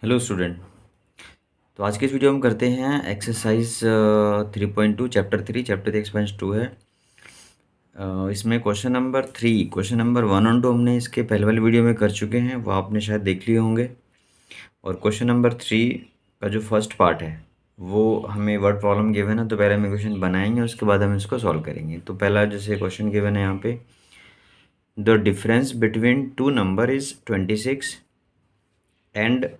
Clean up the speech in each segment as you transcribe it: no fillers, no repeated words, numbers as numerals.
Hello student. तो आज के इस वीडियो में करते हैं एक्सरसाइज 3.2 चैप्टर 3 एक्सपेंस 2 है। इसमें क्वेश्चन नंबर 1 और 2 हमने इसके पहले वाले वीडियो में कर चुके हैं, वो आपने शायद देख लिए होंगे। और क्वेश्चन नंबर 3 का जो फर्स्ट पार्ट है वो हमें वर्ड प्रॉब्लम गिवन है, तो पहले हम क्वेश्चन बनाएंगे, उसके बाद हम इसको सॉल्व करेंगे। तो पहला जैसे क्वेश्चन गिवन है यहाँ पे, the difference between two number is 26 and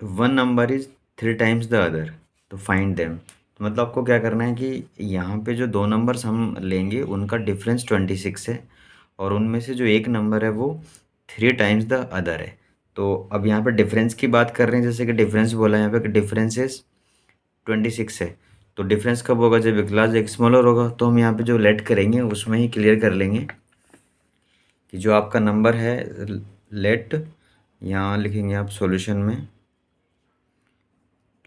one number is 3 times the other, तो फाइंड देम। तो मतलब आपको क्या करना है कि यहाँ पे जो दो नंबर्स हम लेंगे उनका डिफरेंस 26 है, और उनमें से जो एक नंबर है वो 3 टाइम्स द अदर है। तो अब यहाँ पे डिफरेंस की बात कर रहे हैं, जैसे कि डिफरेंस बोला है यहाँ पे कि डिफरेंस इज 26 है। तो डिफरेंस कब होगा? जब एक लार्ज एक स्मॉलर होगा। तो हम यहाँ पे जो लेट करेंगे उसमें ही क्लियर कर लेंगे कि जो आपका नंबर है लेट, यहाँ लिखेंगे आप सॉल्यूशन में,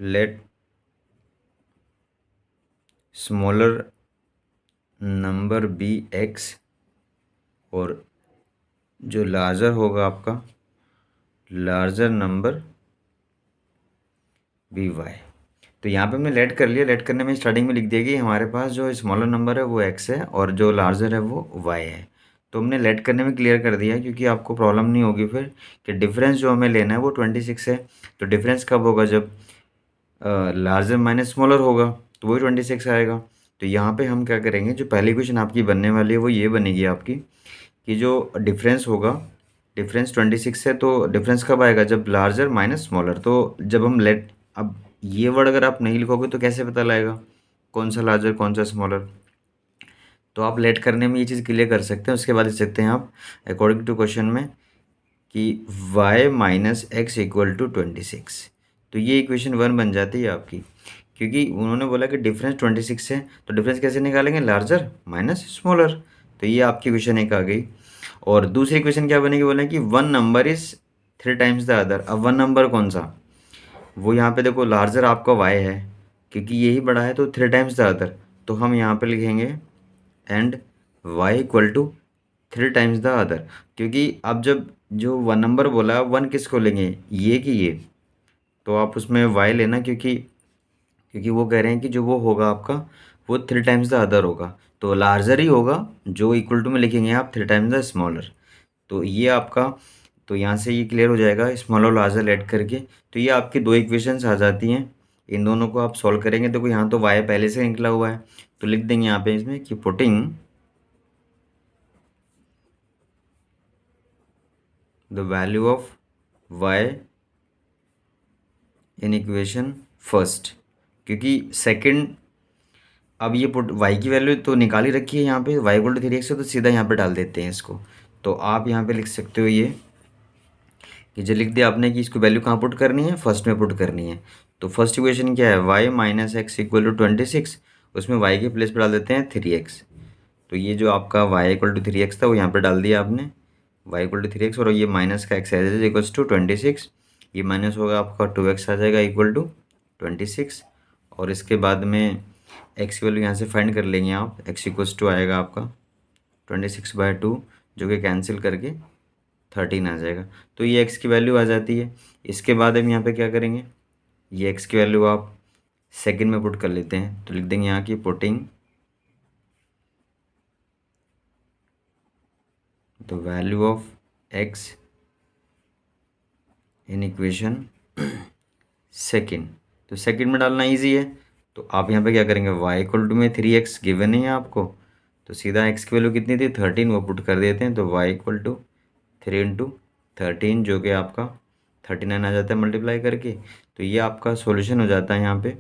let smaller number be X और जो लार्जर होगा आपका लार्जर नंबर बी वाई। तो यहाँ पे हमने लेट कर लिया। लेट करने में स्टार्टिंग में लिख दिया कि हमारे पास जो स्मॉलर नंबर है वो एक्स है और जो लार्जर है वो वाई है। तो हमने लेट करने में क्लियर कर दिया, क्योंकि आपको प्रॉब्लम नहीं होगी फिर कि डिफरेंस जो हमें लेना है वो 26 है। तो डिफरेंस कब होगा? जब लार्जर माइनस स्मॉलर होगा, तो वही 26 आएगा। तो यहाँ पे हम क्या करेंगे, जो पहली क्वेश्चन आपकी बनने वाली है वो ये बनेगी आपकी कि जो डिफरेंस होगा, डिफरेंस 26 है, तो डिफरेंस कब आएगा? जब लार्जर माइनस स्मॉलर। तो जब हम लेट, अब ये वर्ड अगर आप नहीं लिखोगे तो कैसे पता लगेगा कौन सा लार्जर कौन सा स्मॉलर? तो आप लेट करने में ये चीज़ क्लियर कर सकते हैं। उसके बाद लिख सकते हैं आप अकॉर्डिंग टू क्वेश्चन में कि y minus X equal to 26। तो ये इक्वेशन 1 बन जाती है आपकी, क्योंकि उन्होंने बोला कि डिफरेंस 26 है। तो डिफरेंस कैसे निकालेंगे? Larger minus smaller. तो ये आपकी क्वेश्चन 1 आ गई। और दूसरी क्वेश्चन क्या बनेगी? बोले कि one number is 3 times the other. अब वन नंबर कौन सा? वो यहाँ पे देखो लार्जर आपका y है, क्योंकि यही बड़ा है, तो 3 टाइम्स द अदर। तो हम यहाँ पे लिखेंगे and y equal to 3 times the other. क्योंकि अब जब जो वन नंबर बोला, वन किसको लेंगे, ये कि ये? तो आप उसमें y लेना, क्योंकि क्योंकि वो कह रहे हैं कि जो वो होगा आपका वो 3 टाइम्स द अदर होगा, तो लार्जर ही होगा। जो इक्वल टू में लिखेंगे आप 3 टाइम्स द स्मॉलर। तो ये आपका, तो यहाँ से ये क्लियर हो जाएगा स्मॉल और लार्जर ऐड करके। तो ये आपकी दो इक्वेशंस आ जाती हैं। इन दोनों को आप सॉल्व करेंगे। देखो यहाँ तो y पहले से निकला हुआ है, तो लिख देंगे यहाँ पे इसमें कि putting the value of y in equation first, क्योंकि सेकंड, अब ये पुट y की वैल्यू तो निकाल ही रखी है यहाँ पे, y इक्वल टू 3x है, तो सीधा यहाँ पे डाल देते हैं इसको। तो आप यहाँ पे लिख सकते हो ये कि जो लिख दिया आपने कि इसको वैल्यू कहाँ पुट करनी है, फर्स्ट में पुट करनी है। तो फर्स्ट इक्वेशन क्या है? y minus X equal to 26, उसमें y के प्लेस पे डाल देते हैं 3x। तो ये जो आपका y इक्वल टू 3x था वो यहाँ पे डाल दिया आपने, y इक्वल टू 3x, और ये माइनस का x है इक्वल्स टू 26। ये माइनस होगा आपका 2x आ जाएगा इक्वल टू 26। और इसके बाद में x की वैल्यू यहाँ से फाइंड कर लेंगे आप, x इक्वल्स टू आएगा आपका 26/2, जो कि कैंसिल करके 13 आ जाएगा। तो ये x की वैल्यू आ जाती है। इसके बाद हम यहाँ पे क्या करेंगे, ये x की वैल्यू आप सेकंड में पुट कर लेते हैं। तो लिख देंगे यहाँ की putting the value of x in equation second. तो सेकंड में डालना इजी है। तो आप यहाँ पे क्या करेंगे, y इक्वल टू में 3x गिवन है आपको, तो सीधा x की वैल्यू कितनी थी 13, वो पुट कर देते हैं। तो y इक्वल टू 3 इंटू 13, जो कि आपका 39 आ जाता है मल्टीप्लाई करके। तो ये आपका सॉल्यूशन हो जाता है। यहाँ पे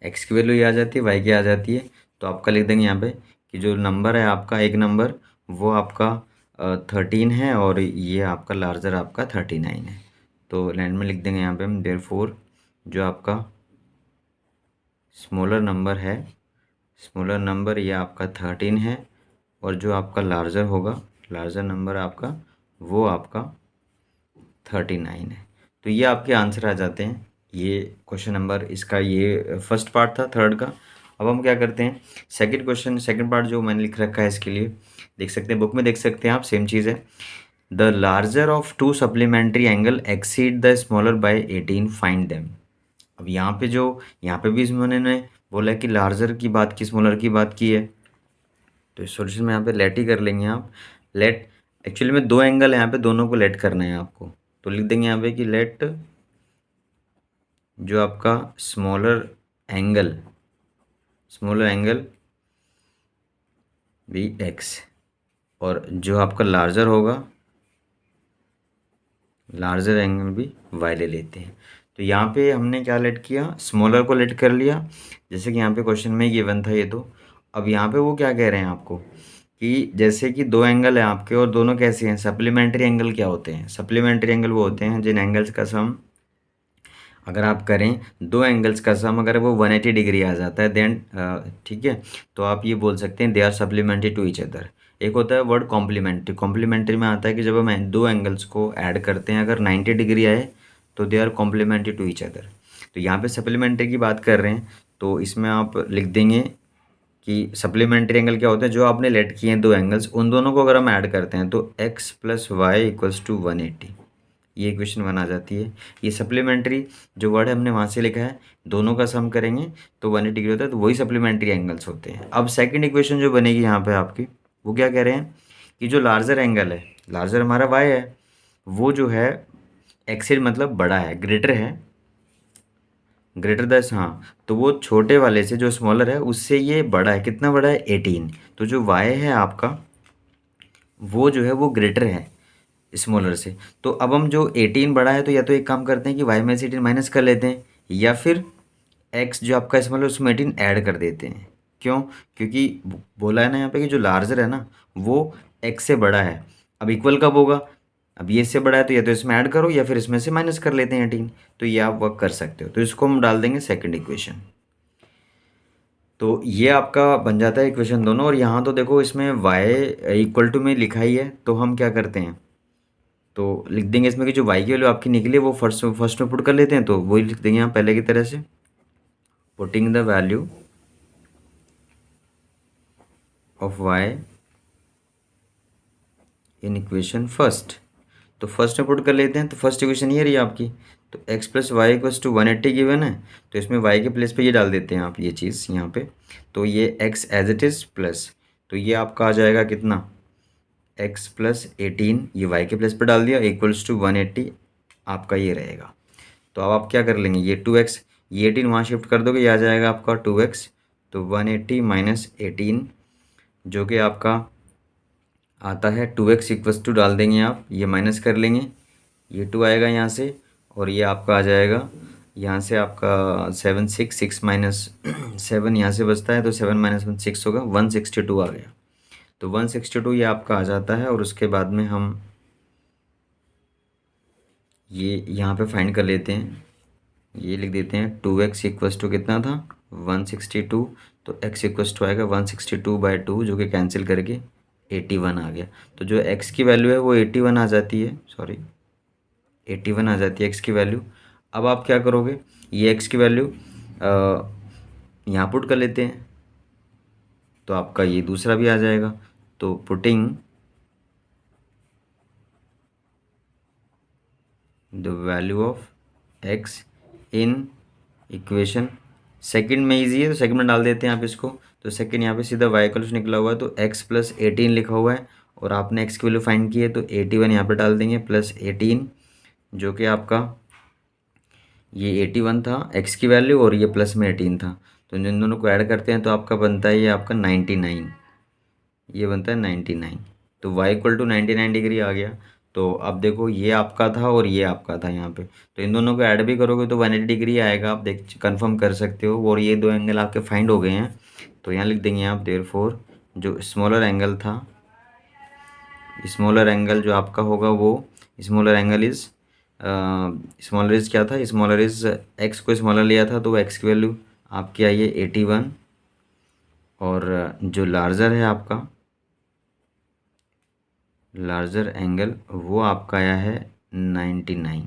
x की वैल्यू ये आ जाती है, y की आ जाती है। तो आपका लिख देंगे यहाँ पे कि जो नंबर है आपका, एक नंबर वो आपका 13 है, और ये आपका लार्जर आपका 39 है। तो लाइन में लिख देंगे यहाँ पे हम देयरफॉर जो आपका स्मॉलर नंबर है, स्मॉलर नंबर ये आपका 13 है, और जो आपका लार्जर होगा, लार्जर नंबर आपका वो आपका 39 है। तो ये आपके आंसर आ जाते हैं। ये क्वेश्चन नंबर इसका ये फर्स्ट पार्ट था थर्ड का। अब हम क्या करते हैं, सेकंड क्वेश्चन, सेकंड पार्ट जो मैंने लिख रखा है इसके लिए देख सकते हैं, बुक में देख सकते हैं आप, सेम चीज़ है। The larger of to supplementary angle exceed the smaller by 18, find them. अब यहाँ पे भी इन्होंने बोला कि लार्जर की बात की, स्मॉलर की बात की है, तो इस सॉल्यूशन में यहाँ पे लेट ही कर लेंगे आप। लेट, एक्चुअली में दो एंगल है यहाँ पे, दोनों को लेट करना है आपको, तो लिख देंगे यहाँ पे कि लेट जो आपका स्मॉलर एंगल भी एक्स, और जो आपका लार्जर एंगल भी वाई ले लेते हैं। तो यहाँ पे हमने क्या लेट किया, स्मॉलर को लेट कर लिया, जैसे कि यहाँ पे क्वेश्चन में गिवन था ये। तो अब यहाँ पे वो क्या कह रहे हैं आपको कि जैसे कि दो एंगल हैं आपके और दोनों कैसे हैं, सप्लीमेंट्री एंगल क्या होते हैं, सप्लीमेंट्री एंगल वो होते हैं जिन एंगल्स का सम, अगर आप करें दो एंगल्स का सम अगर वो 180 डिग्री आ जाता है देन, ठीक है, तो आप ये बोल सकते हैं they are supplementary to each other. एक होता है वर्ड कॉम्प्लीमेंट्री, कॉम्प्लीमेंट्री में आता है कि जब हम दो एंगल्स को ऐड करते हैं अगर 90 डिग्री आए तो they are complementary to each other. तो यहाँ पे सप्लीमेंट्री की बात कर रहे हैं, तो इसमें आप लिख देंगे कि सप्लीमेंट्री एंगल क्या होते हैं, जो आपने लेट किए हैं दो एंगल्स, उन दोनों को अगर हम ऐड करते हैं तो x plus Y equals to 180, ये इक्वेशन बन आ जाती है। ये सप्लीमेंट्री जो वर्ड हमने वहाँ से लिखा है, दोनों का सम करेंगे तो 180 डिग्री होता है, तो वही सप्लीमेंट्री एंगल्स होते हैं। अब सेकंड इक्वेशन जो बनेगी यहाँ पे आपकी, वो क्या कह रहे हैं कि जो लार्जर एंगल है, लार्जर हमारा वाई है, वो जो है एक्सेड मतलब बड़ा है, ग्रेटर है, ग्रेटर दस, हाँ, तो वो छोटे वाले से जो स्मॉलर है उससे ये बड़ा है, कितना बड़ा है 18। तो जो वाई है आपका वो जो है वो ग्रेटर है स्मॉलर से। तो अब हम जो 18 बड़ा है, तो या तो एक काम करते हैं कि वाई में से 18 माइनस कर लेते हैं, या फिर एक्स जो आपका स्मॉलर उसमें 18 ऐड कर देते हैं। क्यों? क्योंकि बोला है ना यहाँ पे कि जो लार्जर है ना वो एक्स से बड़ा है। अब इक्वल कब होगा, अब ये इससे बड़ा है तो या तो इसमें ऐड करो या फिर इसमें से माइनस कर लेते हैं 18। तो ये आप वर्क कर सकते हो, तो इसको हम डाल देंगे सेकेंड इक्वेशन। तो ये आपका बन जाता है इक्वेशन दोनों। और यहाँ तो देखो इसमें y इक्वल टू में लिखा ही है, तो हम क्या करते हैं, तो लिख देंगे इसमें कि जो y की वैल्यू आपकी निकली वो फर्स्ट में पुट कर लेते हैं, तो वही लिख देंगे यहाँ पहले की तरह से, putting the value of y in equation first. तो फर्स्ट में पुट कर लेते हैं, तो फर्स्ट इक्वेशन ये रही आपकी। तो x plus Y equals to 180 given है, तो इसमें y के प्लेस पे ये डाल देते हैं आप, ये चीज़ यहाँ पे। तो ये x as it is plus, तो ये आपका आ जाएगा कितना, x प्लस 18, ये y के प्लेस पे डाल दिया, इक्वल्स टू 180 आपका ये रहेगा। तो अब आप क्या कर लेंगे, ये 2x, ये 18 वहाँ शिफ्ट कर दोगे, ये आ जाएगा आपका 2x। तो 180 माइनस 18 जो कि आपका आता है 2x इक्वल्स टू, डाल देंगे आप, ये माइनस कर लेंगे, ये 2 आएगा यहाँ से, और ये आपका आ जाएगा यहाँ से आपका 7 6 माइनस 7 यहाँ से बचता है, तो 7 माइनस 1 6 होगा, 162 आ गया। तो 162 ये आपका आ जाता है। और उसके बाद में हम ये यहाँ पे फाइंड कर लेते हैं, ये लिख देते हैं 2x इक्वल्स टू कितना था 162, तो x इक्वल्स टू आएगा 162/2 जो कि कैंसिल करके 81 आ गया। तो जो x की वैल्यू है वो 81 आ जाती है, सॉरी 81 आ जाती है x की वैल्यू। अब आप क्या करोगे, ये x की वैल्यू यहाँ पुट कर लेते हैं, तो आपका ये दूसरा भी आ जाएगा। तो putting the value of x in equation second में ईजी है, तो सेकंड में डाल देते हैं आप इसको। तो सेकंड यहाँ पे सीधा y इक्वल्स निकला हुआ है, तो x प्लस 18 लिखा हुआ है, और आपने x की वैल्यू फाइंड की है, तो 81 यहाँ पे डाल देंगे प्लस 18 जो कि आपका ये 81 था x की वैल्यू, और ये प्लस में 18 था। तो इन दोनों को ऐड करते हैं तो आपका बनता है ये आपका 99, ये बनता है 99। तो y इक्वल टू 99 डिग्री आ गया। तो अब देखो ये आपका था और ये आपका था यहाँ पे, तो इन दोनों को ऐड भी करोगे तो 180 डिग्री आएगा, आप देख कंफर्म कर सकते हो। और ये दो एंगल आपके फाइंड हो गए हैं, तो यहाँ लिख देंगे आप देयरफॉर जो स्मॉलर एंगल था, स्मॉलर एंगल जो आपका होगा वो smaller angle is, smaller is क्या था, स्मॉलर इज़ एक्स को स्मॉलर लिया था, तो एक्स की वैल्यू आपकी आई है 81, और जो लार्जर है आपका लार्जर एंगल वो आपका आया है 99।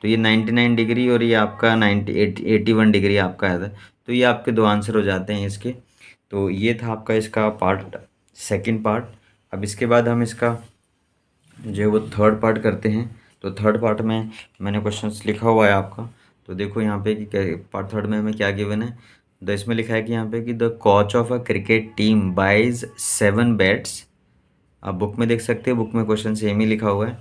तो ये 99 डिग्री और ये आपका 81 डिग्री आपका आया था। तो ये आपके दो आंसर हो जाते हैं इसके। तो ये था आपका इसका पार्ट, सेकंड पार्ट। अब इसके बाद हम इसका जो वो थर्ड पार्ट करते हैं, तो थर्ड पार्ट में मैंने क्वेश्चंस लिखा हुआ है आपका। तो देखो यहाँ पे कि क्या पार्ट थर्ड में हमें क्या गिवन है। तो इसमें लिखा है कि यहाँ पे कि the coach of a cricket team buys 7 bats. आप बुक में देख सकते हो, बुक में क्वेश्चन सेम ही लिखा हुआ है।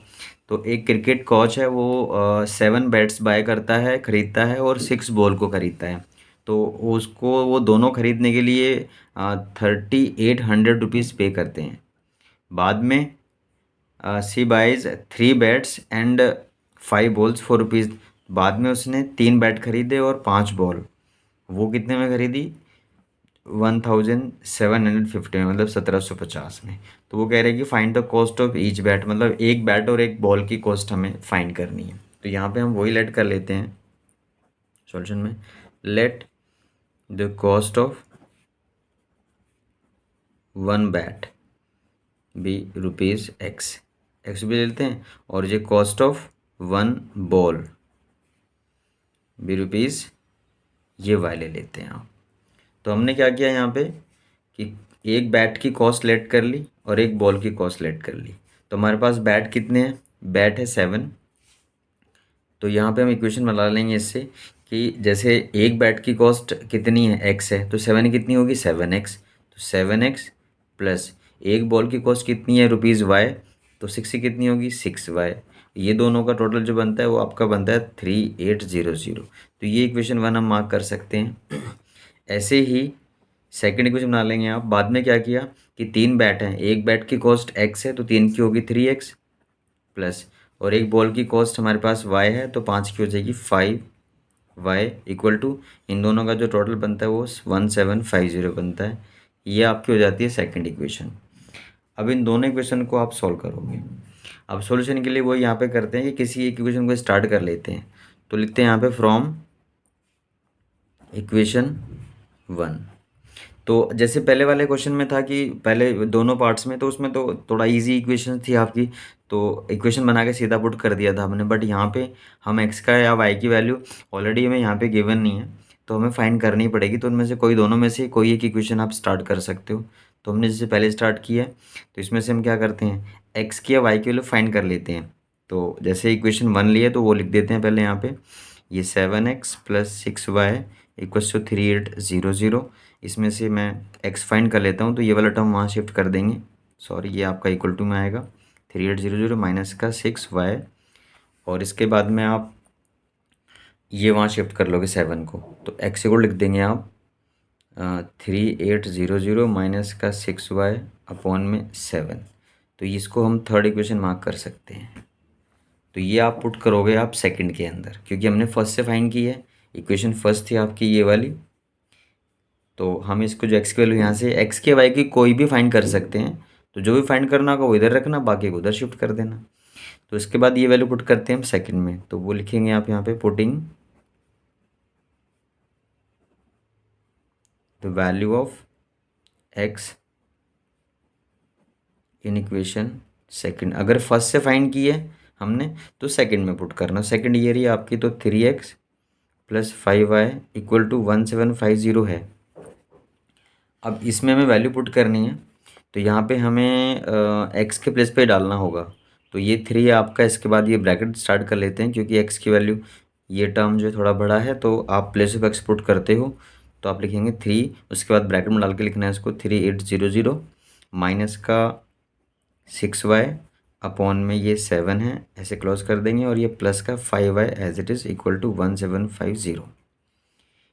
तो एक क्रिकेट कोच है वो 7 बैट्स बाय करता है, खरीदता है, और 6 बॉल को खरीदता है। तो उसको वो दोनों खरीदने के लिए 3800 रुपीज़ पे करते हैं। बाद में C buys 3 bats and 5 balls for rupees. बाद में उसने 3 बैट खरीदे और 5 बॉल। वो कितने में खरीदी? 1750 में, मतलब 1750 में। तो वो कह रहे हैं कि find the cost of each bat, मतलब एक बैट और एक बॉल की कॉस्ट हमें फाइंड करनी है। तो यहाँ पे हम वही लेट कर लेते हैं सॉल्यूशन में। Let the cost of one bat B rupees x, x भी ले लेते हैं, और ये cost of one ball B rupees ये वाई ले लेते हैं आप। तो हमने क्या किया यहाँ पे कि एक बैट की कॉस्ट लेट कर ली और एक बॉल की कॉस्ट लेट कर ली। तो हमारे पास बैट कितने हैं? बैट है 7। तो यहाँ पे हम इक्वेशन बना लेंगे इससे कि जैसे एक बैट की कॉस्ट कितनी है? एक्स है, तो 7 कितनी होगी? 7x। तो 7x प्लस एक बॉल की कॉस्ट कितनी है? Rupees Y. तो 6 की कितनी होगी? 6y। ये दोनों का टोटल जो बनता है वो आपका बनता है 3800। तो ये इक्वेशन 1 हम मार्क कर सकते हैं। ऐसे ही सेकंड इक्वेशन बना लेंगे आप। बाद में क्या किया कि 3 बैट हैं, एक बैट की कॉस्ट x है तो 3 की होगी 3x प्लस, और एक बॉल की कॉस्ट हमारे पास y है तो 5 की हो जाएगी 5y इक्वल टू, इन दोनों का जो टोटल बनता है वो 1750 बनता है। ये आपकी हो जाती है सेकंड इक्वेशन। अब इन दोनों इक्वेशन को आप सॉल्व करोगे। अब सॉल्यूशन के लिए वो यहाँ पे करते हैं कि किसी एक इक्वेशन को स्टार्ट कर लेते हैं। तो लिखते हैं यहाँ पे फ्रॉम इक्वेशन 1। तो जैसे पहले वाले क्वेश्चन में था कि पहले दोनों पार्ट्स में, तो उसमें तो थोड़ा इजी इक्वेशन थी आपकी, तो इक्वेशन बना के सीधा पुट कर दिया था हमने। बट यहाँ पे हम एक्स का या वाई की वैल्यू ऑलरेडी हमें यहाँ पे गिवन नहीं है, तो हमें फाइंड करनी पड़ेगी। तो उनमें से कोई, दोनों में से कोई एक इक्वेशन आप स्टार्ट कर सकते हो। तो हमने जैसे पहले स्टार्ट किया है, तो इसमें से हम क्या करते हैं, एक्स की या वाई की वैल्यू फाइंड कर लेते हैं। तो जैसे इक्वेशन 1 लिए तो वो लिख देते हैं पहले यहाँ पे, ये 7x plus 6y equals to 3800। इसमें से मैं x फाइंड कर लेता हूँ, तो ये वाला टर्म वहाँ शिफ्ट कर देंगे। सॉरी, ये आपका इक्वल टू में आएगा 3800 माइनस का 6y, और इसके बाद में आप ये वहाँ शिफ्ट कर लोगे 7 को, तो x इक्वल लिख देंगे आप 3800 माइनस का 6y अपॉन में 7। तो इसको हम थर्ड इक्वेशन मार्क कर सकते हैं। तो ये आप पुट करोगे आप सेकंड के अंदर, क्योंकि हमने फर्स्ट से फाइंड की है। इक्वेशन फर्स्ट थी आपकी ये वाली, तो हम इसको जो एक्स की वैल्यू यहाँ से एक्स के वाई की कोई भी फाइंड कर सकते हैं। तो जो भी फाइंड करना होगा वो इधर रखना, बाकी को उधर शिफ्ट कर देना। तो इसके बाद ये वैल्यू पुट करते हैं हम सेकंड में, तो वो लिखेंगे आप यहाँ पे putting the value of x in equation second. अगर फर्स्ट से फाइंड की है हमने तो सेकंड में पुट करना। सेकंड ये रही आपकी, तो 3x plus 5y equal to 1750 है। अब इसमें हमें वैल्यू पुट करनी है, तो यहाँ पे हमें x के प्लेस पे डालना होगा। तो ये 3 है आपका, इसके बाद ये ब्रैकेट स्टार्ट कर लेते हैं, क्योंकि x की वैल्यू ये टर्म जो है थोड़ा बड़ा है, तो आप प्लेस ऑफ x पुट करते हो तो आप लिखेंगे 3, उसके बाद ब्रैकेट में डाल के लिखना है इसको 3800 माइनस का 6y अपॉन में ये 7 है, ऐसे क्लोज कर देंगे, और ये प्लस का 5y as it is equal to 1750,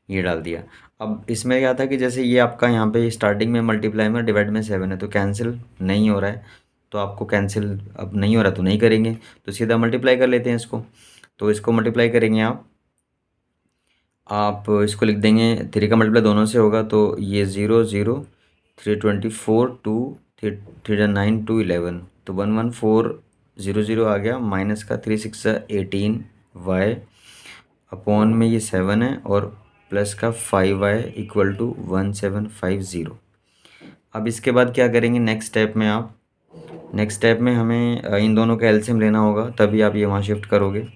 ये डाल दिया। अब इसमें क्या था कि जैसे ये आपका यहाँ पे स्टार्टिंग में मल्टीप्लाई में डिवाइड में 7 है, तो कैंसिल नहीं हो रहा है, तो आपको कैंसिल अब नहीं हो रहा तो नहीं करेंगे, तो सीधा मल्टीप्लाई कर लेते हैं इसको। तो इसको मल्टीप्लाई करेंगे आप इसको लिख देंगे, 3 का मल्टीप्लाई दोनों से होगा, तो ये 0 0 324 2 3 9 2 11, तो 11400 आ गया, माइनस का 3 6 18y अपॉन में ये 7 है, और प्लस का 5y इक्वल टू 1750। अब इसके बाद क्या करेंगे नेक्स्ट स्टेप में, आप नेक्स्ट स्टेप में हमें इन दोनों का एलसीएम लेना होगा, तभी आप ये वहाँ शिफ्ट करोगे।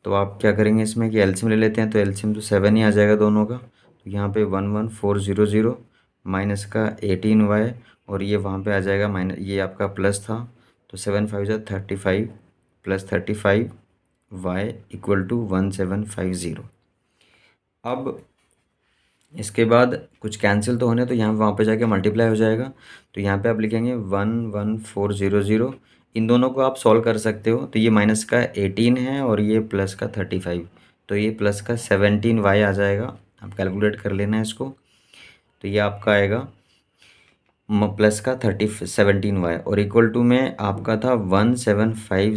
तो आप क्या करेंगे इसमें कि एलसीएम ले लेते हैं, तो एलसीएम तो 7 ही आ जाएगा दोनों का। तो यहाँ पे 11400 माइनस का 18y, और ये वहाँ पे आ जाएगा माइनस, ये आपका प्लस था तो 7 5 ज़ा 35 प्लस 35 वाई इक्वल टू 1750। अब इसके बाद कुछ कैंसिल तो होने, तो यहाँ वहाँ पे जाके मल्टीप्लाई हो जाएगा। तो यहाँ पे आप लिखेंगे 11400। इन दोनों को आप सॉल्व कर सकते हो। तो ये माइनस का 18 है और ये प्लस का 35, तो ये प्लस का 17 वाई आ जाएगा। आप कैलकुलेट कर लेना है इसको। तो ये आपका आएगा प्लस का 17 वाई और इक्वल टू में आपका था 1750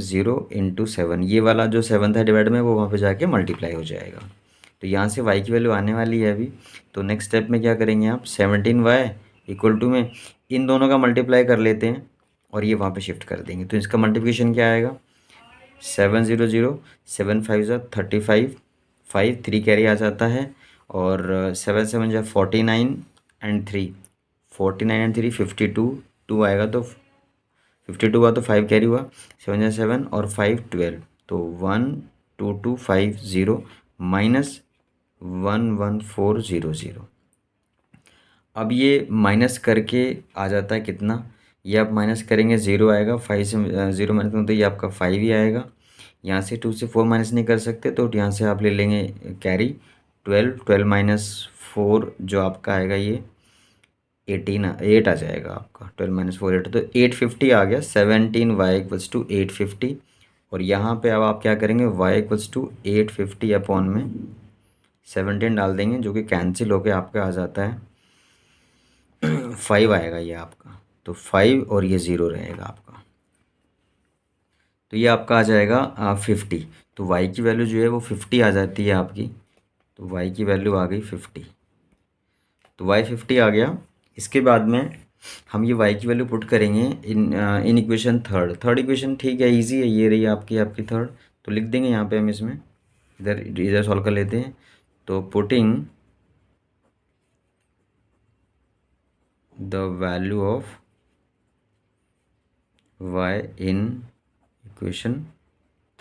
× 7। ये वाला जो 7 था डिवाइड में, वो वहाँ पे जाके मल्टीप्लाई हो जाएगा। तो यहाँ से y की वैल्यू आने वाली है अभी। तो नेक्स्ट स्टेप में क्या करेंगे आप, 17y इक्वल टू में इन दोनों का मल्टीप्लाई कर लेते हैं और ये वहाँ पे शिफ्ट कर देंगे। तो इसका मल्टीप्लिकेशन क्या आएगा, 700 7 5 ज़ा 35 5 3 कैरी आ जाता है और 7 7 ज़ा 49 एंड 3 49 एंड 3 52 2 आएगा। तो 52 हुआ तो 5 कैरी हुआ, 7 ज़ा 7 और 5 12, तो 12250 माइनस 11400। अब ये माइनस करके आ जाता है कितना, ये आप माइनस करेंगे 0 आएगा, 5 से 0 माइनस करेंगे तो ये आपका 5 ही आएगा। यहाँ से 2 से 4 माइनस नहीं कर सकते, तो यहाँ से आप ले लेंगे कैरी 12 माइनस 4 जो आपका आएगा ये 8 आ जाएगा आपका। 12 माइनस 4 8, तो 850 आ गया। 17y इक्वल्स टू 850 और यहाँ पे अब आप क्या करेंगे, y इक्वल्स टू 850 अपॉन में 17 डाल देंगे, जो कि कैंसिल होके आपका आ जाता है 5 आएगा ये आपका। तो 5 और ये 0 रहेगा आपका। तो ये आपका आ जाएगा 50। तो y की वैल्यू जो है वो 50 आ जाती है आपकी। तो y की वैल्यू आ गई 50। तो y 50 आ गया। इसके बाद में हम ये y की वैल्यू पुट करेंगे इन इक्वेशन थर्ड इक्वेशन। ठीक है, इजी है, ये रही आपकी थर्ड। तो लिख देंगे यहाँ पे हम इसमें, इधर इधर सॉल्व कर लेते हैं। तो putting the value of y in equation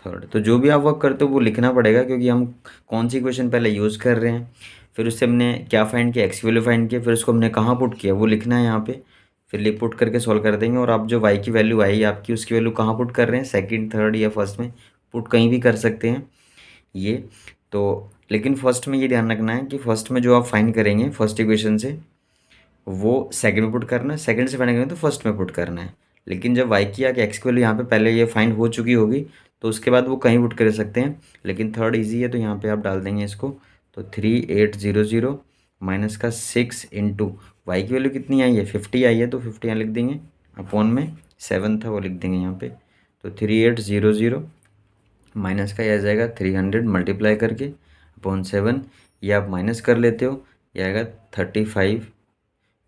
third. तो जो भी आप वर्क करते हो वो लिखना पड़ेगा, क्योंकि हम कौन सी इक्वेशन पहले यूज़ कर रहे हैं, फिर उससे हमने क्या फाइंड किया, एक्स की वैल्यू फाइंड किया, फिर उसको हमने कहाँ पुट किया वो लिखना है यहाँ पे। फिर लिख पुट करके सॉल्व कर देंगे। और आप जो y की वैल्यू आई आपकी, उसकी वैल्यू कहाँ पुट कर रहे हैं, सेकंड थर्ड या फर्स्ट में पुट कहीं भी कर सकते हैं ये। तो लेकिन फर्स्ट में ये ध्यान रखना है कि फर्स्ट में जो आप फाइंड करेंगे फर्स्ट इक्वेशन से, वो सेकंड में पुट करना है, सेकंड से फाइंड करेंगे तो फर्स्ट में पुट करना है। लेकिन जब y की या एक्स की वैल्यू यहाँ पे पहले ये फाइंड हो चुकी होगी, तो उसके बाद वो कहीं पुट कर सकते हैं। लेकिन थर्ड इजी है, तो यहाँ पे आप डाल देंगे इसको। तो 3800 माइनस का 6 इंटू वाई की वैल्यू कितनी आई है, 50 आई है, तो 50 यहाँ लिख देंगे, अपॉन में 7 था वो लिख देंगे यहाँ पे। तो 3800 माइनस का ये आ जाएगा 300 मल्टीप्लाई करके अपॉन 7। ये आप माइनस कर लेते हो, ये आएगा 35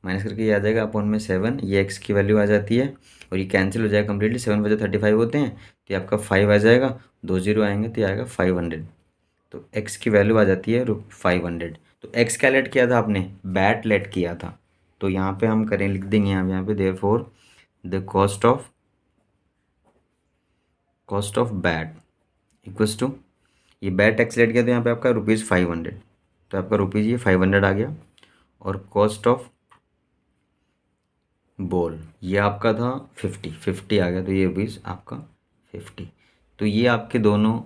माइनस करके ये आ जाएगा अपॉन में 7। ये एक्स की वैल्यू आ जाती है और ये कैंसिल हो जाएगा कम्प्लीटली। 7 बजे 35 होते हैं, तो ये आपका 5 आ जाएगा, 2 0 आएंगे तो ये आएगा 500। तो एक्स की वैल्यू आ जाती है 500। तो एक्स क्या लेट किया था आपने, बैट लेट किया था। तो यहाँ पे हम करें, लिख देंगे यहाँ पे therefore the cost of bat equals to, ये बैट एक्स लेट किया तो यहाँ पे आपका ₹500, तो आपका रुपीज़ ये 500 आ गया। और कॉस्ट ऑफ बॉल ये आपका था 50 आ गया, तो ये रुपीज़ आपका 50। तो ये आपके दोनों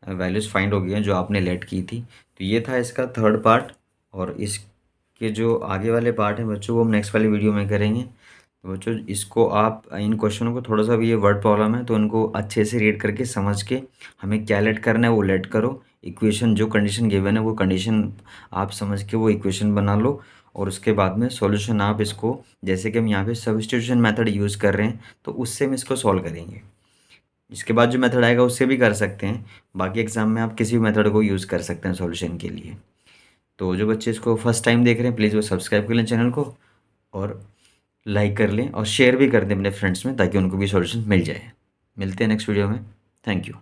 वैल्यूज़ फाइंड हो गई हैं जो आपने लेट की थी। तो ये था इसका थर्ड पार्ट। और इसके जो आगे वाले पार्ट हैं बच्चों, वो हम नेक्स्ट वाली वीडियो में करेंगे। तो बच्चों इसको आप, इन क्वेश्चनों को थोड़ा सा भी ये वर्ड प्रॉब्लम है, तो उनको अच्छे से रीड करके समझ के हमें क्या लेट करना है वो लेट करो। इक्वेशन जो कंडीशन गिवन है वो कंडीशन आप समझ के वो इक्वेशन बना लो। और उसके बाद में सॉल्यूशन आप इसको, जैसे कि हम यहाँ पे सब्स्टिट्यूशन मेथड यूज़ कर रहे हैं, तो उससे हम इसको सॉल्व करेंगे। इसके बाद जो मेथड आएगा उससे भी कर सकते हैं। बाकी एग्ज़ाम में आप किसी भी मेथड को यूज़ कर सकते हैं सॉल्यूशन के लिए। तो जो बच्चे इसको फर्स्ट टाइम देख रहे हैं, प्लीज़ वो सब्सक्राइब कर लें चैनल को, और लाइक कर लें और शेयर भी कर दें अपने फ्रेंड्स में, ताकि उनको भी सॉल्यूशन मिल जाए। मिलते हैं नेक्स्ट वीडियो में। Thank you.